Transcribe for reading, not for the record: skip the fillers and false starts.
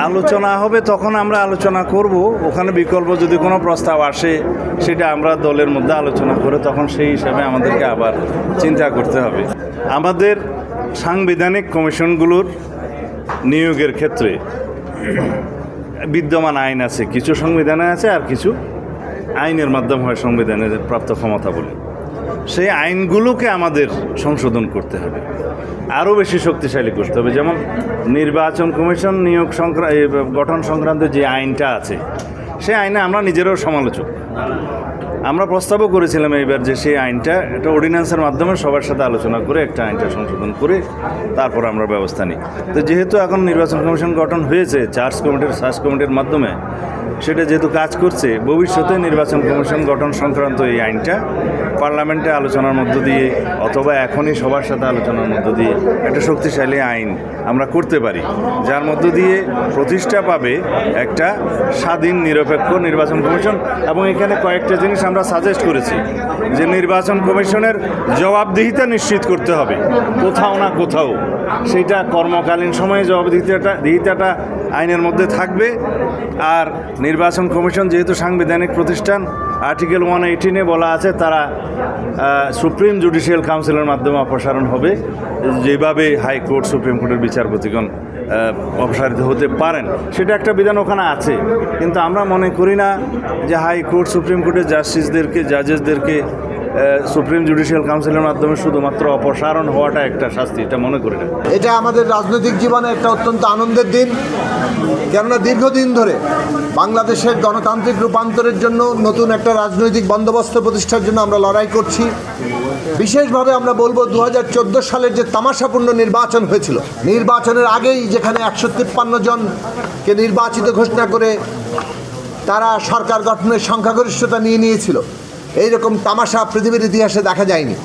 আলোচনা হবে, তখন আমরা আলোচনা করব। ওখানে বিকল্প যদি কোনো প্রস্তাব আসে সেটা আমরা দলের মধ্যে আলোচনা করে তখন সেই হিসাবে আমাদেরকে আবার চিন্তা করতে হবে। আমাদের সাংবিধানিক কমিশনগুলোর নিয়োগের ক্ষেত্রে বিদ্যমান আইন আছে, কিছু সংবিধানে আছে আর কিছু আইনের মাধ্যমে হয় সংবিধানের প্রাপ্ত ক্ষমতা বলে। সেই আইনগুলোকে আমাদের সংশোধন করতে হবে, আরও বেশি শক্তিশালী করতে হবে। যেমন নির্বাচন কমিশন নিয়োগ গঠন সংক্রান্ত যে আইনটা আছে, সেই আইনে আমরা নিজেরাও সমালোচক। আমরা প্রস্তাবও করেছিলাম এইবার যে সেই আইনটা একটা অর্ডিন্যান্সের মাধ্যমে সবার সাথে আলোচনা করে একটা আইনটা সংশোধন করে তারপর আমরা ব্যবস্থা নিই। তো যেহেতু এখন নির্বাচন কমিশন গঠন হয়েছে সার্চ কমিটির মাধ্যমে, সেটা যেহেতু কাজ করছে, ভবিষ্যতে নির্বাচন কমিশন গঠন সংক্রান্ত এই আইনটা পার্লামেন্টে আলোচনার মধ্য দিয়ে অথবা এখনই সবার সাথে আলোচনার মধ্য দিয়ে একটা শক্তিশালী আইন আমরা করতে পারি, যার মধ্য দিয়ে প্রতিষ্ঠা পাবে একটা স্বাধীন নিরপেক্ষ নির্বাচন কমিশন। এবং এখানে কয়েকটা জিনিস আমরা সাজেস্ট করেছি যে নির্বাচন কমিশনের জবাবদিহিতা নিশ্চিত করতে হবে কোথাও না কোথাও। সেইটা কর্মকালীন সময়ে জবাবদিহিতাটা আইনের মধ্যে থাকবে। আর নির্বাচন কমিশন যেহেতু সাংবিধানিক প্রতিষ্ঠান, আর্টিকেল 118 বলা আছে তারা সুপ্রিম জুডিশিয়াল কাউন্সিলের মাধ্যমে অপসারণ হবে, যেভাবে হাইকোর্ট সুপ্রিম কোর্টের বিচারপতিগণ অপসারিত হতে পারেন, সেটা একটা বিধান ওখানে আছে। কিন্তু আমরা মনে করি না যে হাইকোর্ট সুপ্রিম কোর্টের জাজেসদেরকে সুপ্রিম জুডিশিয়াল কাউন্সিলের মাধ্যমে শুধুমাত্র অপসারণ হওয়াটা একটা শাস্তি, এটা মনে করি না। এটা আমাদের রাজনৈতিক জীবনে একটা অত্যন্ত আনন্দের দিন, কেননা দীর্ঘদিন ধরে বাংলাদেশের গণতান্ত্রিক রূপান্তরের জন্য নতুন একটা রাজনৈতিক বন্দোবস্ত প্রতিষ্ঠার জন্য আমরা লড়াই করছি। বিশেষভাবে আমরা বলবো 2014 সালের যে তামাশাপূর্ণ নির্বাচন হয়েছিল, নির্বাচনের আগেই যেখানে 153 জনকে নির্বাচিত ঘোষণা করে তারা সরকার গঠনের সংখ্যাগরিষ্ঠতা নিয়েছিল, এইরকম তামাশা পৃথিবীর ইতিহাসে দেখা যায়নি।